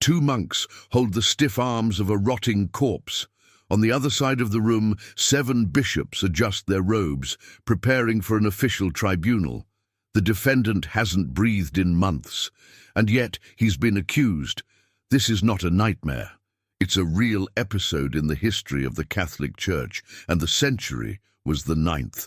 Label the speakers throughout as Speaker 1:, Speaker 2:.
Speaker 1: Two monks hold the stiff arms of a rotting corpse. On the other side of the room, 7 bishops adjust their robes, preparing for an official tribunal. The defendant hasn't breathed in months, and yet he's been accused. This is not a nightmare. It's a real episode in the history of the Catholic Church, and the century was the 9th.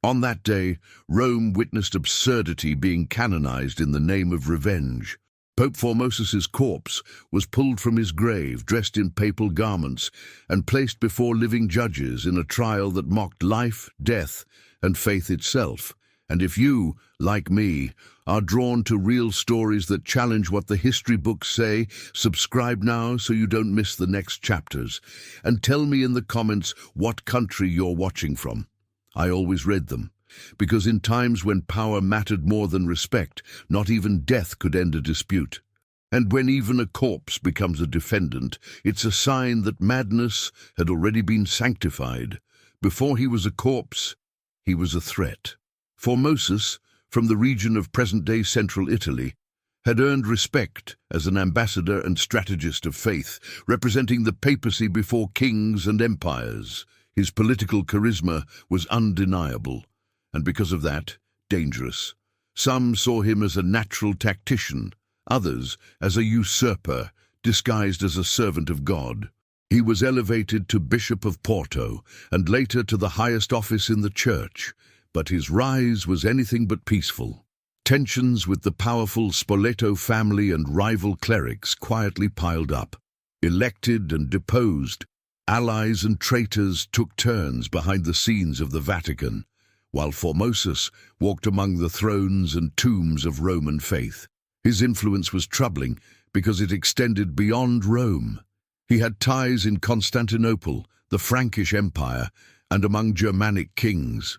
Speaker 1: On that day, Rome witnessed absurdity being canonized in the name of revenge. Pope Formosus's corpse was pulled from his grave, dressed in papal garments, and placed before living judges in a trial that mocked life, death, and faith itself. And if you, like me, are drawn to real stories that challenge what the history books say, subscribe now so you don't miss the next chapters. And tell me in the comments what country you're watching from. I always read them, because in times when power mattered more than respect, not even death could end a dispute. And when even a corpse becomes a defendant, it's a sign that madness had already been sanctified. Before he was a corpse, he was a threat. Formosus, from the region of present-day central Italy, had earned respect as an ambassador and strategist of faith, representing the papacy before kings and empires. His political charisma was undeniable, and because of that, dangerous. Some saw him as a natural tactician, others as a usurper, disguised as a servant of God. He was elevated to Bishop of Porto, and later to the highest office in the church, but his rise was anything but peaceful. Tensions with the powerful Spoleto family and rival clerics quietly piled up. Elected and deposed, allies and traitors took turns behind the scenes of the Vatican, while Formosus walked among the thrones and tombs of Roman faith. His influence was troubling because it extended beyond Rome. He had ties in Constantinople, the Frankish Empire, and among Germanic kings.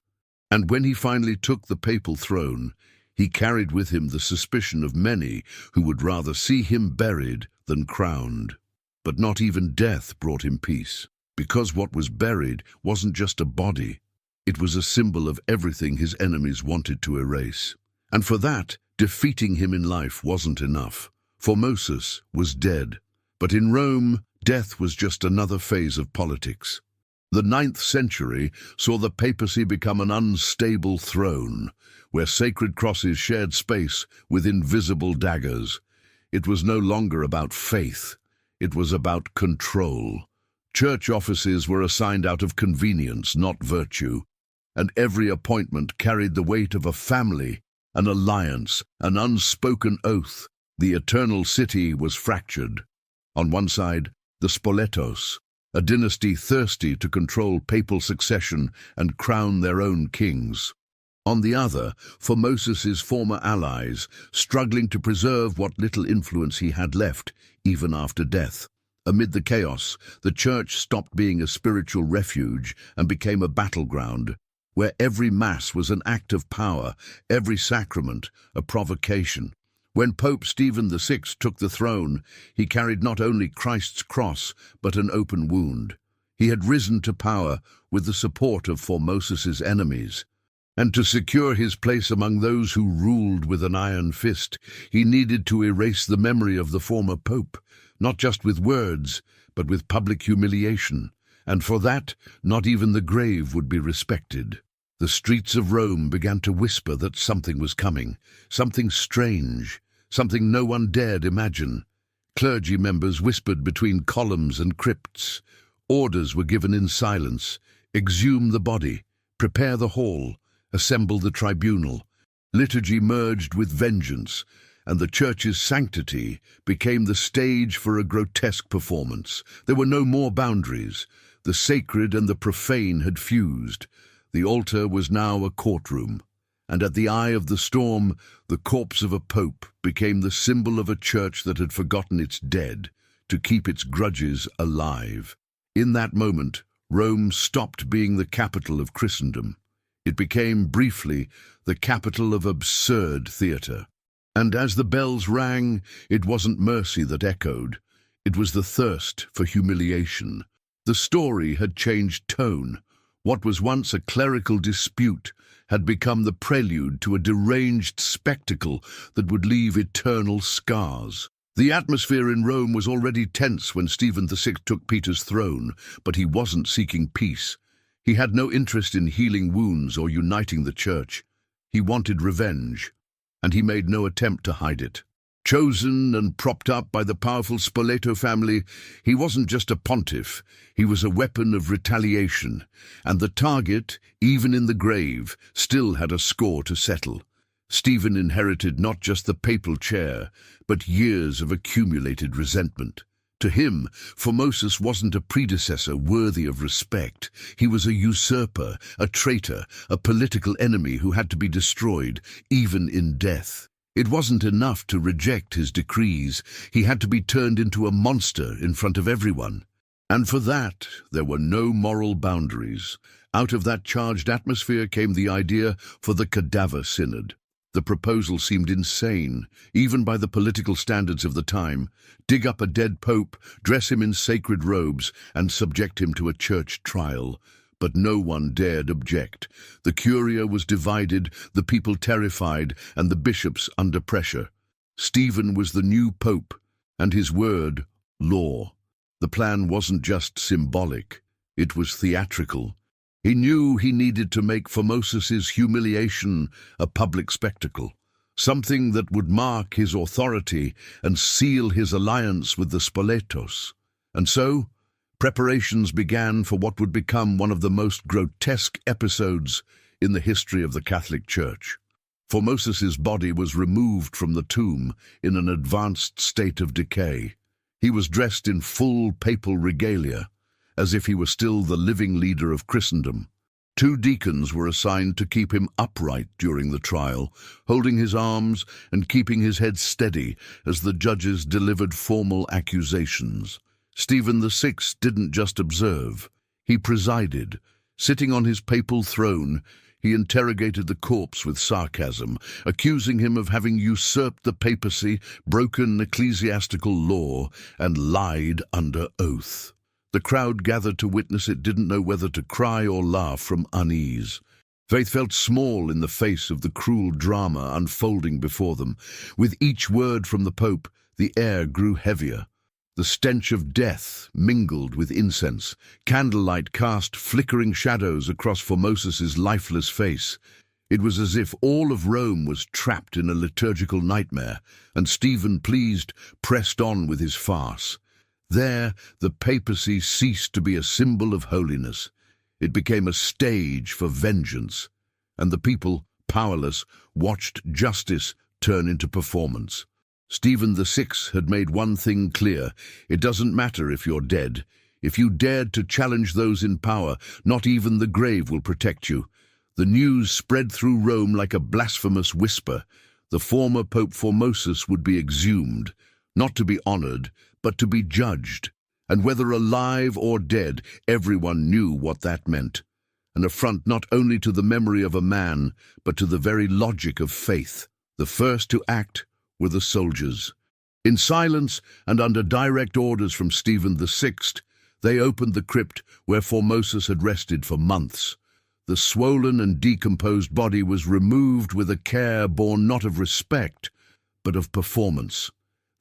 Speaker 1: And when he finally took the papal throne, he carried with him the suspicion of many who would rather see him buried than crowned. But not even death brought him peace, because what was buried wasn't just a body. It was a symbol of everything his enemies wanted to erase. And for that, defeating him in life wasn't enough. Formosus was dead. But in Rome, death was just another phase of politics. The 9th century saw the papacy become an unstable throne, where sacred crosses shared space with invisible daggers. It was no longer about faith. It was about control. Church offices were assigned out of convenience, not virtue, and every appointment carried the weight of a family, an alliance, an unspoken oath. The eternal city was fractured. On one side, the Spoletos, a dynasty thirsty to control papal succession and crown their own kings. On the other, Formosus's former allies, struggling to preserve what little influence he had left, even after death. Amid the chaos, the church stopped being a spiritual refuge and became a battleground, where every mass was an act of power, every sacrament a provocation. When Pope Stephen VI took the throne, he carried not only Christ's cross, but an open wound. He had risen to power with the support of Formosus's enemies. And to secure his place among those who ruled with an iron fist, he needed to erase the memory of the former pope, not just with words, but with public humiliation. And for that, not even the grave would be respected. The streets of Rome began to whisper that something was coming, something strange, something no one dared imagine. Clergy members whispered between columns and crypts. Orders were given in silence: exhume the body, prepare the hall, assemble the tribunal. Liturgy merged with vengeance, and the church's sanctity became the stage for a grotesque performance. There were no more boundaries. The sacred and the profane had fused. The altar was now a courtroom, and at the eye of the storm, the corpse of a pope became the symbol of a church that had forgotten its dead to keep its grudges alive. In that moment, Rome stopped being the capital of Christendom. It became, briefly, the capital of absurd theatre. And as the bells rang, it wasn't mercy that echoed. It was the thirst for humiliation. The story had changed tone. What was once a clerical dispute had become the prelude to a deranged spectacle that would leave eternal scars. The atmosphere in Rome was already tense when Stephen VI took Peter's throne, but he wasn't seeking peace. He had no interest in healing wounds or uniting the church. He wanted revenge, and he made no attempt to hide it. Chosen and propped up by the powerful Spoleto family, he wasn't just a pontiff, he was a weapon of retaliation, and the target, even in the grave, still had a score to settle. Stephen inherited not just the papal chair, but years of accumulated resentment. To him, Formosus wasn't a predecessor worthy of respect. He was a usurper, a traitor, a political enemy who had to be destroyed, even in death. It wasn't enough to reject his decrees. He had to be turned into a monster in front of everyone. And for that, there were no moral boundaries. Out of that charged atmosphere came the idea for the Cadaver Synod. The proposal seemed insane, even by the political standards of the time. Dig up a dead pope, dress him in sacred robes, and subject him to a church trial. But no one dared object. The curia was divided, the people terrified, and the bishops under pressure. Stephen was the new pope, and his word, law. The plan wasn't just symbolic, it was theatrical. He knew he needed to make Formosus's humiliation a public spectacle, something that would mark his authority and seal his alliance with the Spoletos. And so, preparations began for what would become one of the most grotesque episodes in the history of the Catholic Church. Formosus's body was removed from the tomb in an advanced state of decay. He was dressed in full papal regalia, as if he were still the living leader of Christendom. 2 deacons were assigned to keep him upright during the trial, holding his arms and keeping his head steady as the judges delivered formal accusations. Stephen VI didn't just observe, he presided. Sitting on his papal throne, he interrogated the corpse with sarcasm, accusing him of having usurped the papacy, broken ecclesiastical law, and lied under oath. The crowd gathered to witness it didn't know whether to cry or laugh from unease. Faith felt small in the face of the cruel drama unfolding before them. With each word from the Pope, the air grew heavier. The stench of death mingled with incense. Candlelight cast flickering shadows across Formosus's lifeless face. It was as if all of Rome was trapped in a liturgical nightmare, and Stephen, pleased, pressed on with his farce. There, the papacy ceased to be a symbol of holiness. It became a stage for vengeance, and the people, powerless, watched justice turn into performance. Stephen VI had made one thing clear: it doesn't matter if you're dead. If you dared to challenge those in power, not even the grave will protect you. The news spread through Rome like a blasphemous whisper. The former Pope Formosus would be exhumed, not to be honored, but to be judged. And whether alive or dead, everyone knew what that meant. An affront not only to the memory of a man, but to the very logic of faith. The first to act were the soldiers. In silence and under direct orders from Stephen VI, they opened the crypt where Formosus had rested for months. The swollen and decomposed body was removed with a care born not of respect, but of performance.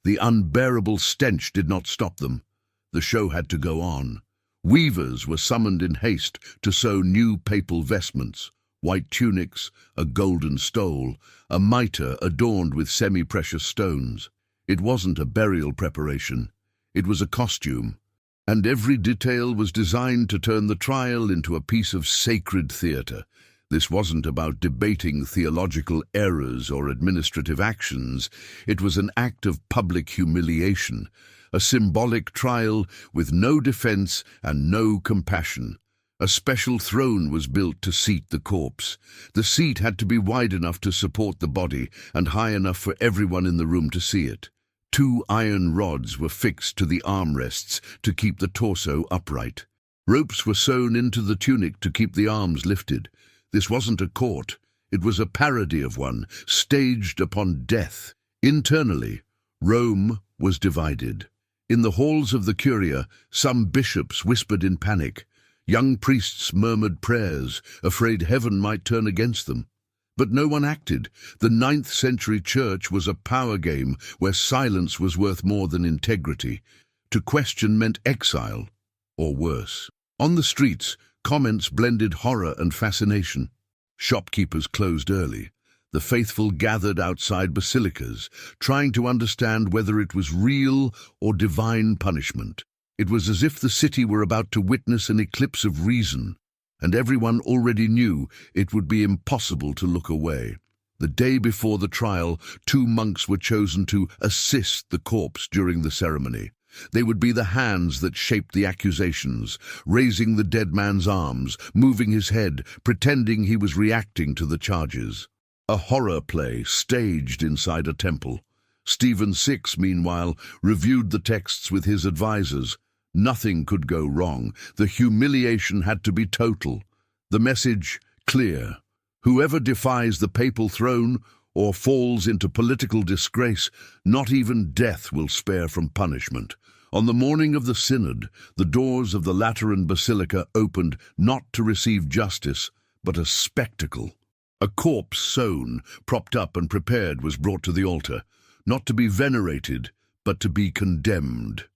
Speaker 1: The unbearable stench did not stop them. The show had to go on. Weavers were summoned in haste to sew new papal vestments: white tunics, a golden stole, a mitre adorned with semi-precious stones. It wasn't a burial preparation. It was a costume. And every detail was designed to turn the trial into a piece of sacred theatre. This wasn't about debating theological errors or administrative actions. It was an act of public humiliation, a symbolic trial with no defense and no compassion. A special throne was built to seat the corpse. The seat had to be wide enough to support the body and high enough for everyone in the room to see it. 2 iron rods were fixed to the armrests to keep the torso upright. Ropes were sewn into the tunic to keep the arms lifted. This wasn't a court. It was a parody of one, staged upon death. Internally, Rome was divided. In the halls of the curia, some bishops whispered in panic. Young priests murmured prayers, afraid heaven might turn against them. But no one acted. The 9th century church was a power game where silence was worth more than integrity. To question meant exile, or worse. On the streets, comments blended horror and fascination. Shopkeepers closed early. The faithful gathered outside basilicas, trying to understand whether it was real or divine punishment. It was as if the city were about to witness an eclipse of reason, and everyone already knew it would be impossible to look away. The day before the trial, 2 monks were chosen to assist the corpse during the ceremony. They would be the hands that shaped the accusations, raising the dead man's arms, moving his head, pretending he was reacting to the charges. A horror play staged inside a temple. Stephen VI, meanwhile, reviewed the texts with his advisors. Nothing could go wrong. The humiliation had to be total. The message clear. Whoever defies the papal throne or falls into political disgrace, not even death will spare from punishment. On the morning of the synod, the doors of the Lateran Basilica opened not to receive justice, but a spectacle. A corpse sewn, propped up and prepared was brought to the altar, not to be venerated, but to be condemned.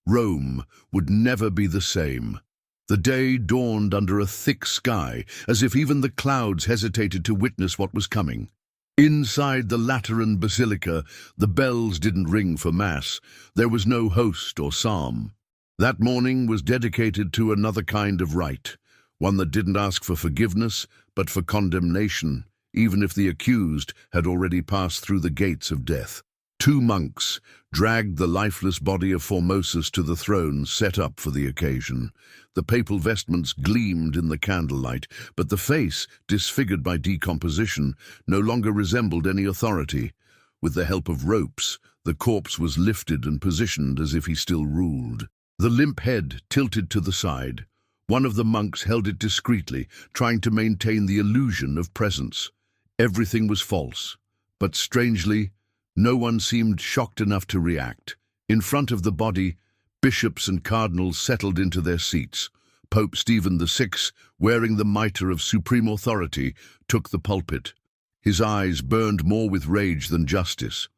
Speaker 1: Rome would never be the same. The day dawned under a thick sky, as if even the clouds hesitated to witness what was coming. Inside the Lateran Basilica, the bells didn't ring for Mass. There was no host or psalm. That morning was dedicated to another kind of rite, one that didn't ask for forgiveness, but for condemnation, even if the accused had already passed through the gates of death. 2 monks dragged the lifeless body of Formosus to the throne set up for the occasion. The papal vestments gleamed in the candlelight, but the face, disfigured by decomposition, no longer resembled any authority. With the help of ropes, the corpse was lifted and positioned as if he still ruled. The limp head tilted to the side. One of the monks held it discreetly, trying to maintain the illusion of presence. Everything was false, but strangely, no one seemed shocked enough to react. In front of the body, bishops and cardinals settled into their seats. Pope Stephen VI, wearing the mitre of supreme authority, took the pulpit. His eyes burned more with rage than justice.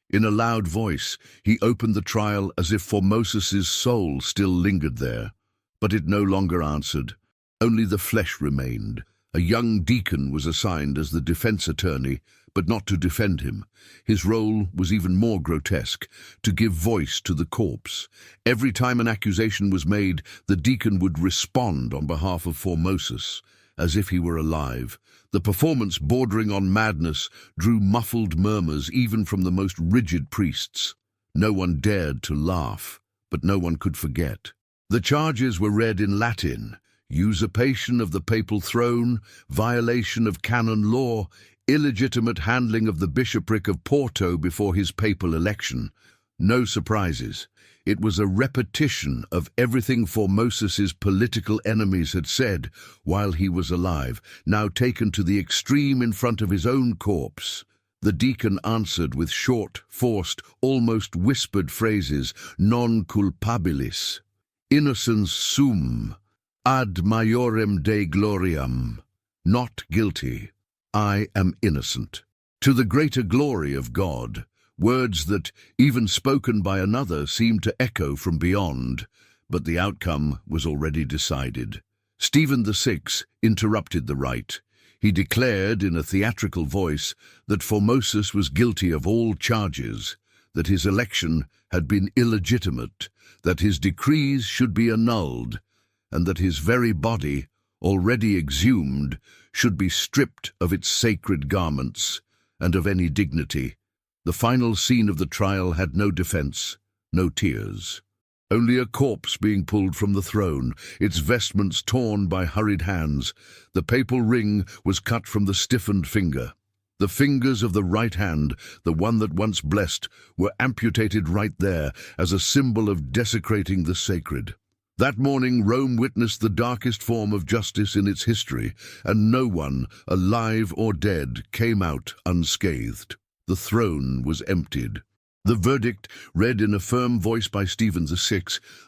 Speaker 1: In a loud voice, he opened the trial as if Formosus's soul still lingered there. But it no longer answered. Only the flesh remained. A young deacon was assigned as the defense attorney, but not to defend him. His role was even more grotesque, to give voice to the corpse. Every time an accusation was made, the deacon would respond on behalf of Formosus, as if he were alive. The performance, bordering on madness, drew muffled murmurs even from the most rigid priests. No one dared to laugh, but no one could forget. The charges were read in Latin: usurpation of the papal throne, violation of canon law, illegitimate handling of the bishopric of Porto before his papal election. No surprises. It was a repetition of everything Formosus's political enemies had said while he was alive, now taken to the extreme in front of his own corpse. The deacon answered with short, forced, almost whispered phrases: non culpabilis, innocens sum, ad majorem Dei gloriam, not guilty, I am innocent. To the greater glory of God, words that, even spoken by another, seemed to echo from beyond, but the outcome was already decided. Stephen VI interrupted the rite. He declared in a theatrical voice that Formosus was guilty of all charges, that his election had been illegitimate, that his decrees should be annulled, and that his very body, already exhumed, should be stripped of its sacred garments and of any dignity. The final scene of the trial had no defense, no tears. Only a corpse being pulled from the throne, its vestments torn by hurried hands. The papal ring was cut from the stiffened finger. The fingers of the right hand, the one that once blessed, were amputated right there as a symbol of desecrating the sacred. That morning, Rome witnessed the darkest form of justice in its history, and no one, alive or dead, came out unscathed. The throne was emptied. The verdict, read in a firm voice by Stephen VI,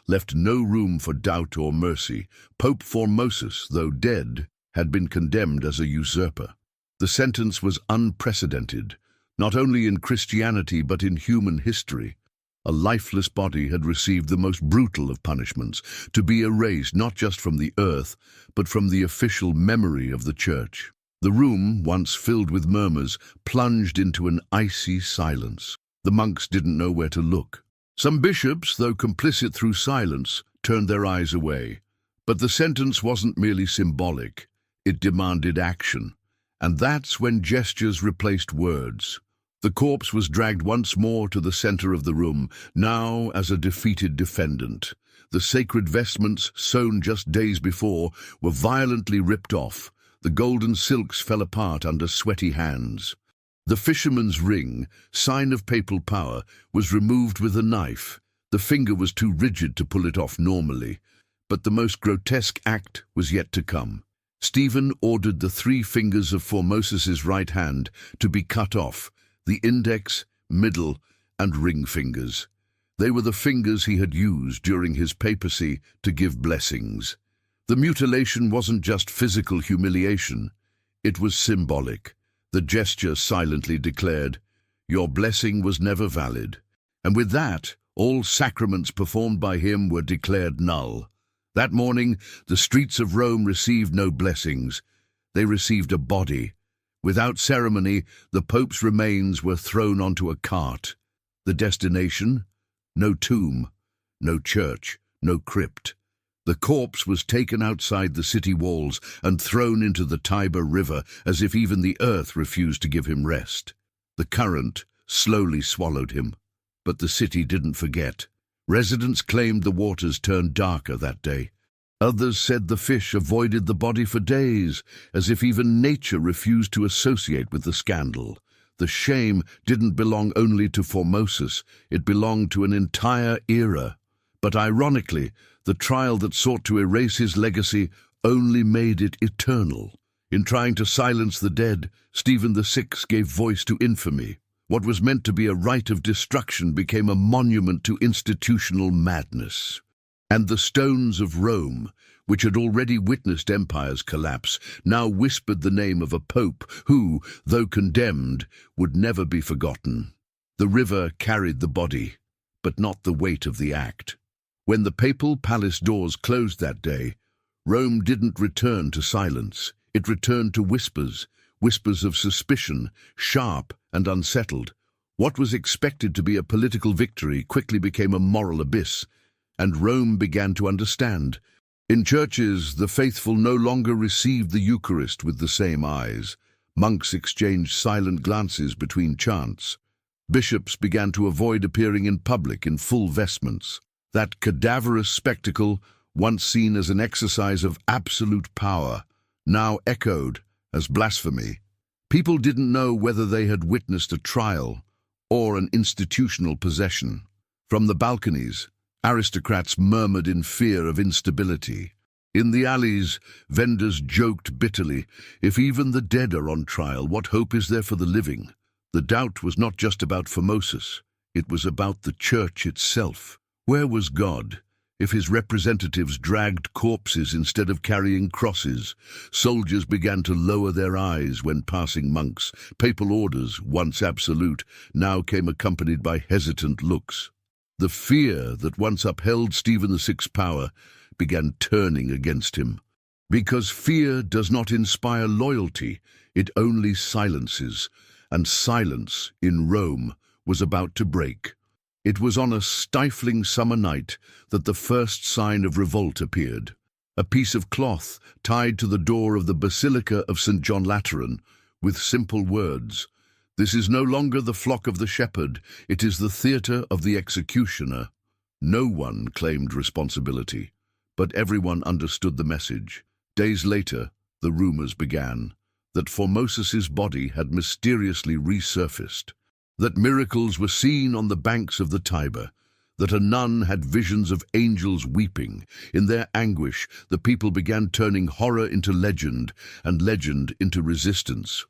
Speaker 1: left no room for doubt or mercy. Pope Formosus, though dead, had been condemned as a usurper. The sentence was unprecedented, not only in Christianity but in human history. A lifeless body had received the most brutal of punishments, to be erased not just from the earth, but from the official memory of the church. The room, once filled with murmurs, plunged into an icy silence. The monks didn't know where to look. Some bishops, though complicit through silence, turned their eyes away. But the sentence wasn't merely symbolic. It demanded action. And that's when gestures replaced words. The corpse was dragged once more to the center of the room, now as a defeated defendant. The sacred vestments, sewn just days before, were violently ripped off. The golden silks fell apart under sweaty hands. The fisherman's ring, sign of papal power, was removed with a knife. The finger was too rigid to pull it off normally. But the most grotesque act was yet to come. Stephen ordered the 3 fingers of Formosis's right hand to be cut off, the index, middle, and ring fingers. They were the fingers he had used during his papacy to give blessings. The mutilation wasn't just physical humiliation, it was symbolic. The gesture silently declared, "Your blessing was never valid." And with that, all sacraments performed by him were declared null. That morning, the streets of Rome received no blessings. They received a body. Without ceremony, the Pope's remains were thrown onto a cart. The destination? No tomb, no church, no crypt. The corpse was taken outside the city walls and thrown into the Tiber River as if even the earth refused to give him rest. The current slowly swallowed him. But the city didn't forget. Residents claimed the waters turned darker that day. Others said the fish avoided the body for days, as if even nature refused to associate with the scandal. The shame didn't belong only to Formosus, it belonged to an entire era. But ironically, the trial that sought to erase his legacy only made it eternal. In trying to silence the dead, Stephen VI gave voice to infamy. What was meant to be a rite of destruction became a monument to institutional madness. And the stones of Rome, which had already witnessed empires collapse, now whispered the name of a pope who, though condemned, would never be forgotten. The river carried the body, but not the weight of the act. When the papal palace doors closed that day, Rome didn't return to silence. It returned to whispers, whispers of suspicion, sharp and unsettled. What was expected to be a political victory quickly became a moral abyss, and Rome began to understand. In churches, the faithful no longer received the Eucharist with the same eyes. Monks exchanged silent glances between chants. Bishops began to avoid appearing in public in full vestments. That cadaverous spectacle, once seen as an exercise of absolute power, now echoed as blasphemy. People didn't know whether they had witnessed a trial or an institutional possession. From the balconies, aristocrats murmured in fear of instability. In the alleys, vendors joked bitterly, "If even the dead are on trial, what hope is there for the living?" The doubt was not just about Formosus, it was about the church itself. Where was God if his representatives dragged corpses instead of carrying crosses? Soldiers began to lower their eyes when passing monks. Papal orders, once absolute, now came accompanied by hesitant looks. The fear that once upheld Stephen VI's power began turning against him. Because fear does not inspire loyalty, it only silences, and silence in Rome was about to break. It was on a stifling summer night that the first sign of revolt appeared. A piece of cloth tied to the door of the Basilica of St. John Lateran, with simple words, "This is no longer the flock of the shepherd, it is the theatre of the executioner." No one claimed responsibility, but everyone understood the message. Days later, the rumors began that Formosus's body had mysteriously resurfaced, that miracles were seen on the banks of the Tiber, that a nun had visions of angels weeping. In their anguish, the people began turning horror into legend and legend into resistance.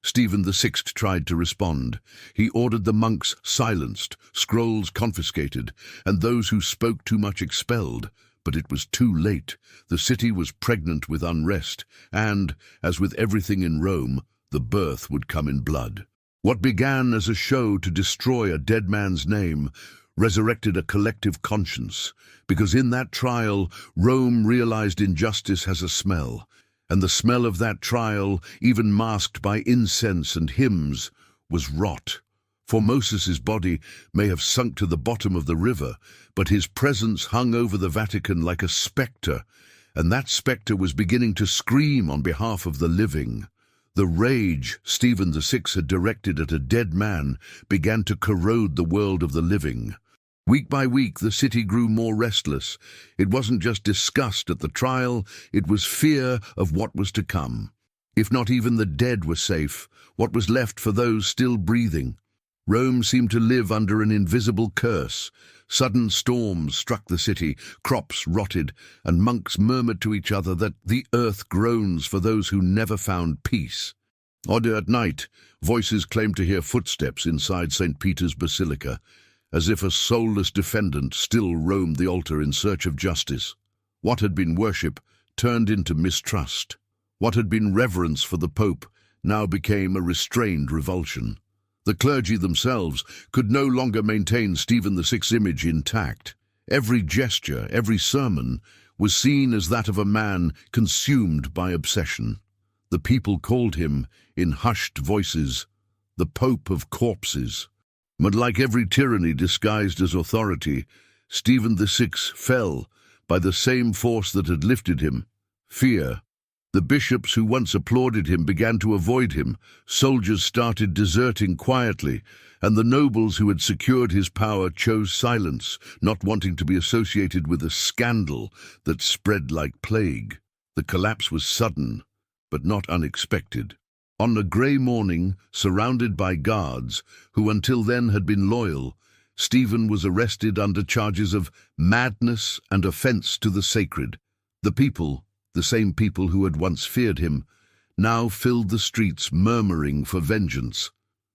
Speaker 1: Stephen VI tried to respond. He ordered the monks silenced, scrolls confiscated, and those who spoke too much expelled. But it was too late. The city was pregnant with unrest, and, as with everything in Rome, the birth would come in blood. What began as a show to destroy a dead man's name resurrected a collective conscience, because in that trial, Rome realized injustice has a smell, and the smell of that trial, even masked by incense and hymns, was rot. For Moses's body may have sunk to the bottom of the river, but his presence hung over the Vatican like a spectre, and that spectre was beginning to scream on behalf of the living. The rage Stephen VI had directed at a dead man began to corrode the world of the living. Week by week, the city grew more restless. It wasn't just disgust at the trial, it was fear of what was to come. If not even the dead were safe, what was left for those still breathing? Rome seemed to live under an invisible curse. Sudden storms struck the city, crops rotted, and monks murmured to each other that the earth groans for those who never found peace. Odd at night, voices claimed to hear footsteps inside St. Peter's Basilica, as if a soulless defendant still roamed the altar in search of justice. What had been worship turned into mistrust. What had been reverence for the Pope now became a restrained revulsion. The clergy themselves could no longer maintain Stephen VI's image intact. Every gesture, every sermon, was seen as that of a man consumed by obsession. The people called him, in hushed voices, the Pope of Corpses. But like every tyranny disguised as authority, Stephen VI fell by the same force that had lifted him, fear. The bishops who once applauded him began to avoid him, soldiers started deserting quietly, and the nobles who had secured his power chose silence, not wanting to be associated with a scandal that spread like plague. The collapse was sudden, but not unexpected. On a grey morning, surrounded by guards, who until then had been loyal, Stephen was arrested under charges of madness and offence to the sacred. The people, the same people who had once feared him, now filled the streets murmuring for vengeance,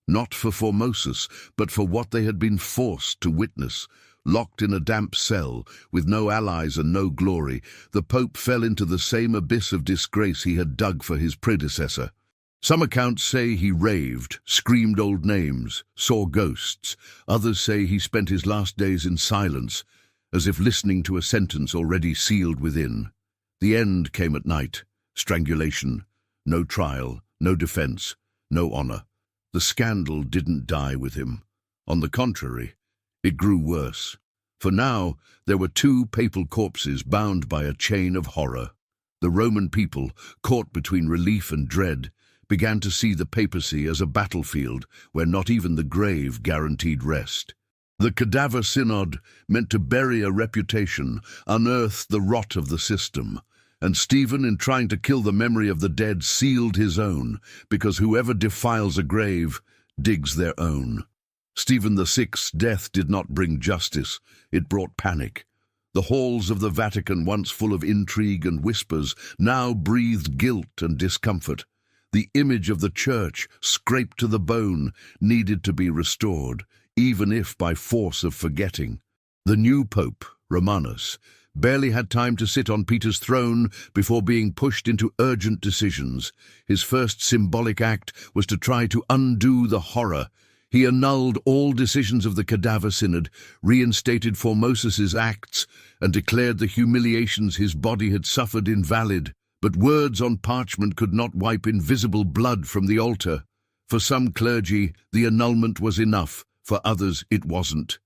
Speaker 1: not for Formosus, but for what they had been forced to witness. Locked in a damp cell, with no allies and no glory, the Pope fell into the same abyss of disgrace he had dug for his predecessor. Some accounts say he raved, screamed old names, saw ghosts. Others say he spent his last days in silence, as if listening to a sentence already sealed within. The end came at night. Strangulation. No trial, no defense, no honor. The scandal didn't die with him. On the contrary, it grew worse. For now, there were two papal corpses bound by a chain of horror. The Roman people, caught between relief and dread, began to see the papacy as a battlefield where not even the grave guaranteed rest. The cadaver synod, meant to bury a reputation, unearthed the rot of the system, and Stephen, in trying to kill the memory of the dead, sealed his own, because whoever defiles a grave digs their own. Stephen VI's death did not bring justice, it brought panic. The halls of the Vatican, once full of intrigue and whispers, now breathed guilt and discomfort. The image of the Church, scraped to the bone, needed to be restored, even if by force of forgetting. The new Pope, Romanus, barely had time to sit on Peter's throne before being pushed into urgent decisions. His first symbolic act was to try to undo the horror. He annulled all decisions of the Cadaver Synod, reinstated Formosus's acts, and declared the humiliations his body had suffered invalid. But words on parchment could not wipe invisible blood from the altar. For some clergy, the annulment was enough. For others, it wasn't.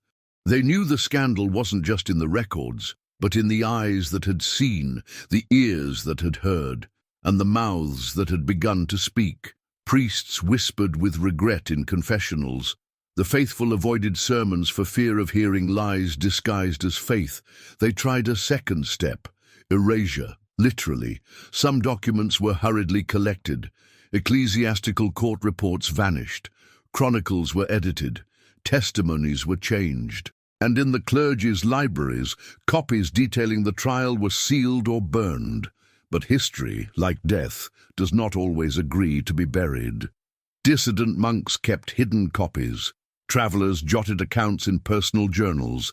Speaker 1: They knew the scandal wasn't just in the records, but in the eyes that had seen, the ears that had heard, and the mouths that had begun to speak. Priests whispered with regret in confessionals. The faithful avoided sermons for fear of hearing lies disguised as faith. They tried a second step, erasure, literally. Some documents were hurriedly collected. Ecclesiastical court reports vanished. Chronicles were edited. Testimonies were changed. And in the clergy's libraries, copies detailing the trial were sealed or burned. But history, like death, does not always agree to be buried. Dissident monks kept hidden copies. Travelers jotted accounts in personal journals.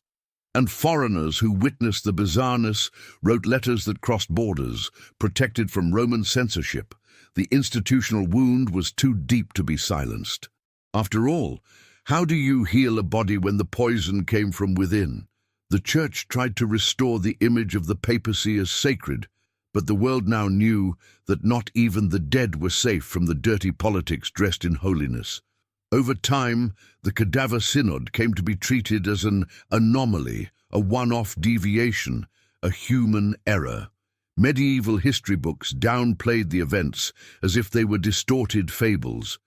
Speaker 1: And foreigners who witnessed the bizarreness wrote letters that crossed borders, protected from Roman censorship. The institutional wound was too deep to be silenced. After all, how do you heal a body when the poison came from within? The Church tried to restore the image of the papacy as sacred, but the world now knew that not even the dead were safe from the dirty politics dressed in holiness. Over time, the Cadaver Synod came to be treated as an anomaly, a one-off deviation, a human error. Medieval history books downplayed the events as if they were distorted fables.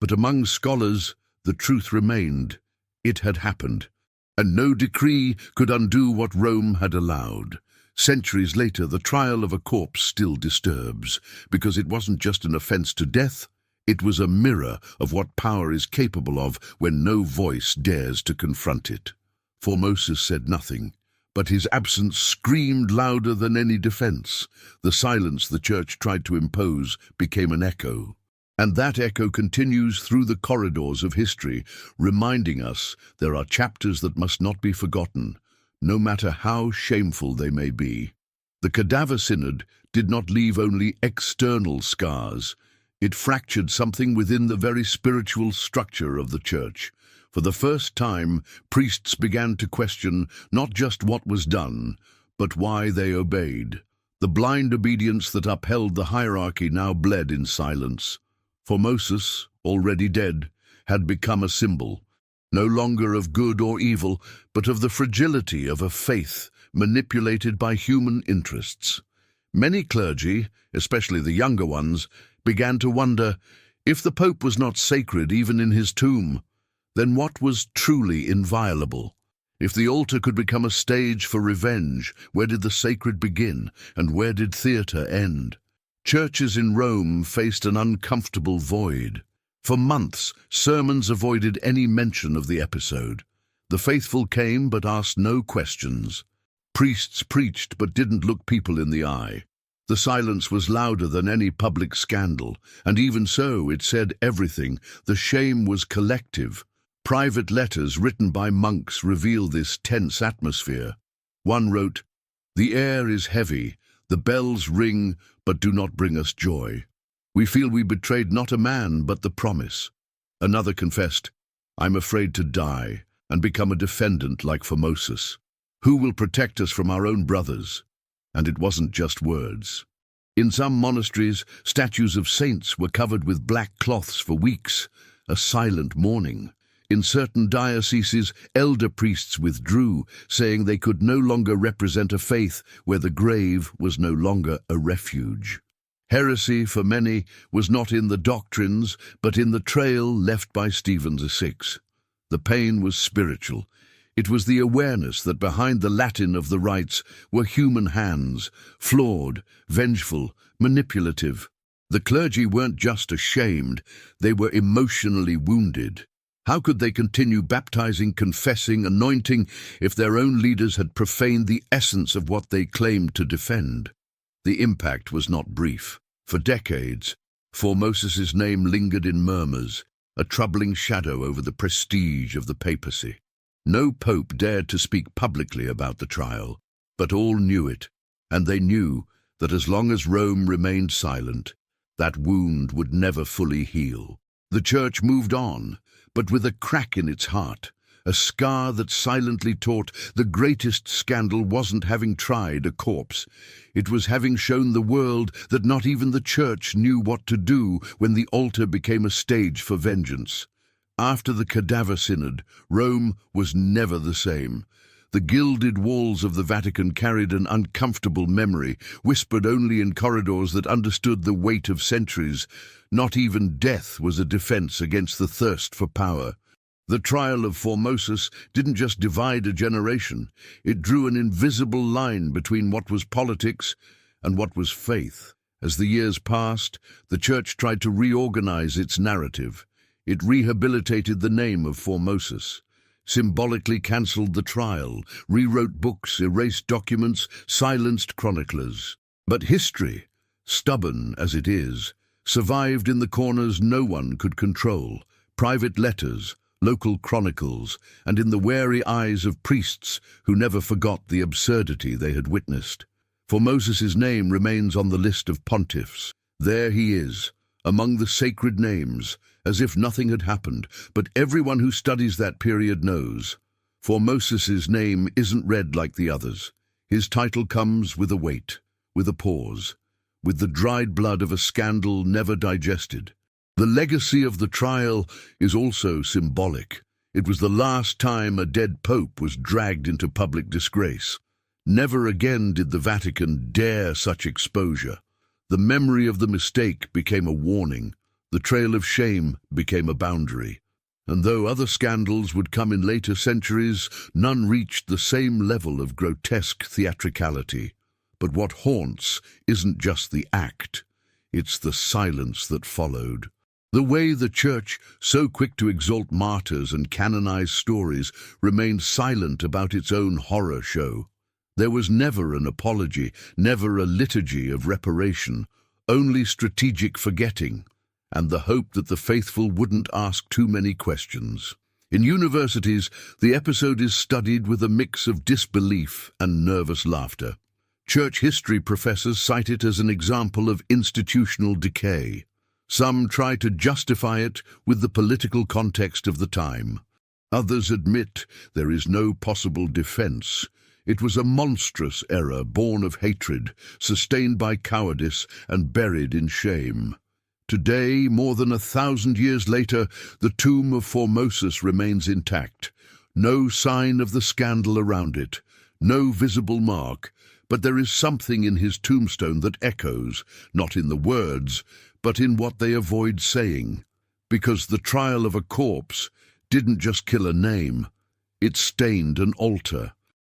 Speaker 1: But among scholars, the truth remained. It had happened, and no decree could undo what Rome had allowed. Centuries later, the trial of a corpse still disturbs, because it wasn't just an offense to death, it was a mirror of what power is capable of when no voice dares to confront it. Formosus said nothing, but his absence screamed louder than any defense. The silence the Church tried to impose became an echo. And that echo continues through the corridors of history, reminding us there are chapters that must not be forgotten, no matter how shameful they may be. The Cadaver Synod did not leave only external scars. It fractured something within the very spiritual structure of the Church. For the first time, priests began to question not just what was done, but why they obeyed. The blind obedience that upheld the hierarchy now bled in silence. Formosus, already dead, had become a symbol, no longer of good or evil, but of the fragility of a faith manipulated by human interests. Many clergy, especially the younger ones, began to wonder, if the Pope was not sacred even in his tomb, then what was truly inviolable? If the altar could become a stage for revenge, where did the sacred begin, and where did theatre end? Churches in Rome faced an uncomfortable void. For months, sermons avoided any mention of the episode. The faithful came but asked no questions. Priests preached but didn't look people in the eye. The silence was louder than any public scandal, and even so, it said everything. The shame was collective. Private letters written by monks reveal this tense atmosphere. One wrote, "The air is heavy, the bells ring, but do not bring us joy. We feel we betrayed not a man, but the promise." Another confessed, "I'm afraid to die and become a defendant like Formosus. Who will protect us from our own brothers?" And it wasn't just words. In some monasteries, statues of saints were covered with black cloths for weeks, a silent mourning. In certain dioceses, elder priests withdrew, saying they could no longer represent a faith where the grave was no longer a refuge. Heresy, for many, was not in the doctrines, but in the trail left by Stephen VI. The pain was spiritual. It was the awareness that behind the Latin of the rites were human hands, flawed, vengeful, manipulative. The clergy weren't just ashamed, they were emotionally wounded. How could they continue baptizing, confessing, anointing if their own leaders had profaned the essence of what they claimed to defend? The impact was not brief. For decades, Formosus's name lingered in murmurs, a troubling shadow over the prestige of the papacy. No pope dared to speak publicly about the trial, but all knew it, and they knew that as long as Rome remained silent, that wound would never fully heal. The Church moved on, but with a crack in its heart, a scar that silently taught the greatest scandal wasn't having tried a corpse. It was having shown the world that not even the Church knew what to do when the altar became a stage for vengeance. After the Cadaver Synod, Rome was never the same. The gilded walls of the Vatican carried an uncomfortable memory, whispered only in corridors that understood the weight of centuries. Not even death was a defense against the thirst for power. The trial of Formosus didn't just divide a generation, it drew an invisible line between what was politics and what was faith. As the years passed, the Church tried to reorganize its narrative. It rehabilitated the name of Formosus, symbolically cancelled the trial, rewrote books, erased documents, silenced chroniclers. But history, stubborn as it is, survived in the corners no one could control. Private letters, local chronicles, and in the wary eyes of priests who never forgot the absurdity they had witnessed. Formosus's name remains on the list of pontiffs, There he is, among the sacred names, as if nothing had happened, but everyone who studies that period knows. Formosis's name isn't read like the others. His title comes with a weight, with a pause, with the dried blood of a scandal never digested. The legacy of the trial is also symbolic. It was the last time a dead pope was dragged into public disgrace. Never again did the Vatican dare such exposure. The memory of the mistake became a warning. The trail of shame became a boundary. And though other scandals would come in later centuries, none reached the same level of grotesque theatricality. But what haunts isn't just the act, it's the silence that followed. The way the Church, so quick to exalt martyrs and canonize stories, remained silent about its own horror show. There was never an apology, never a liturgy of reparation, only strategic forgetting, and the hope that the faithful wouldn't ask too many questions. In universities, the episode is studied with a mix of disbelief and nervous laughter. Church history professors cite it as an example of institutional decay. Some try to justify it with the political context of the time. Others admit there is no possible defense. It was a monstrous error born of hatred, sustained by cowardice and buried in shame. Today, more than 1,000 years later, the tomb of Formosus remains intact. No sign of the scandal around it, no visible mark, but there is something in his tombstone that echoes, not in the words, but in what they avoid saying. Because the trial of a corpse didn't just kill a name, it stained an altar,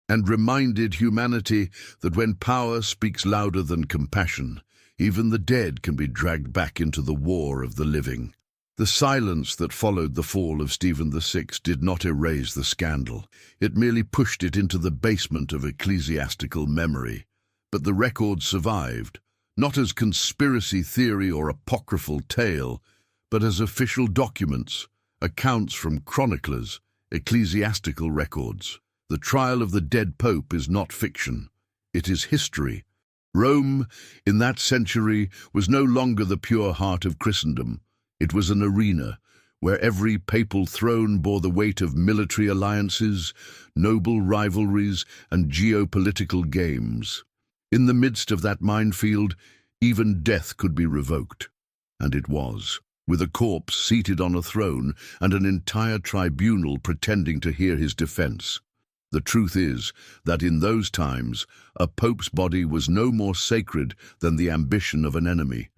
Speaker 1: and reminded humanity that when power speaks louder than compassion, even the dead can be dragged back into the war of the living. The silence that followed the fall of Stephen VI did not erase the scandal. It merely pushed it into the basement of ecclesiastical memory. But the record survived, not as conspiracy theory or apocryphal tale, but as official documents, accounts from chroniclers, ecclesiastical records. The trial of the dead pope is not fiction. It is history. Rome, in that century, was no longer the pure heart of Christendom. It was an arena where every papal throne bore the weight of military alliances, noble rivalries, and geopolitical games. In the midst of that minefield, even death could be revoked. And it was, with a corpse seated on a throne and an entire tribunal pretending to hear his defense. The truth is that in those times, a pope's body was no more sacred than the ambition of an enemy.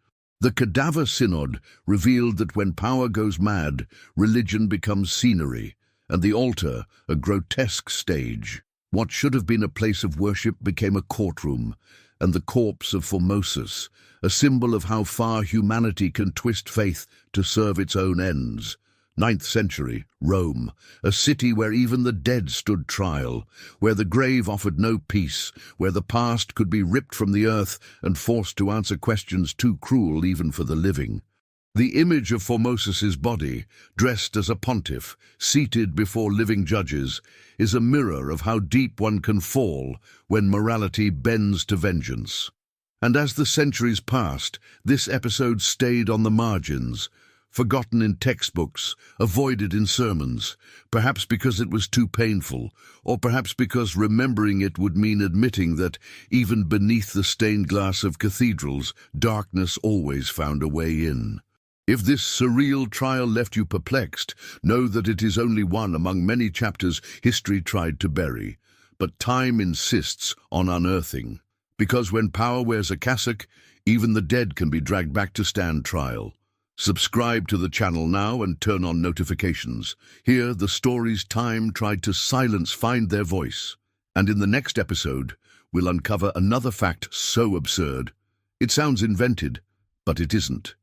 Speaker 1: The Cadaver Synod revealed that when power goes mad, religion becomes scenery, and the altar a grotesque stage. What should have been a place of worship became a courtroom, and the corpse of Formosus, a symbol of how far humanity can twist faith to serve its own ends. 9th century, Rome, a city where even the dead stood trial, where the grave offered no peace, where the past could be ripped from the earth and forced to answer questions too cruel even for the living. The image of Formosus's body, dressed as a pontiff, seated before living judges, is a mirror of how deep one can fall when morality bends to vengeance. And as the centuries passed, this episode stayed on the margins, forgotten in textbooks, avoided in sermons, perhaps because it was too painful, or perhaps because remembering it would mean admitting that, even beneath the stained glass of cathedrals, darkness always found a way in. If this surreal trial left you perplexed, know that it is only one among many chapters history tried to bury, but time insists on unearthing. Because when power wears a cassock, even the dead can be dragged back to stand trial. Subscribe to the channel now and turn on notifications. Here, the stories time tried to silence find their voice. And in the next episode, we'll uncover another fact so absurd. It sounds invented, but it isn't.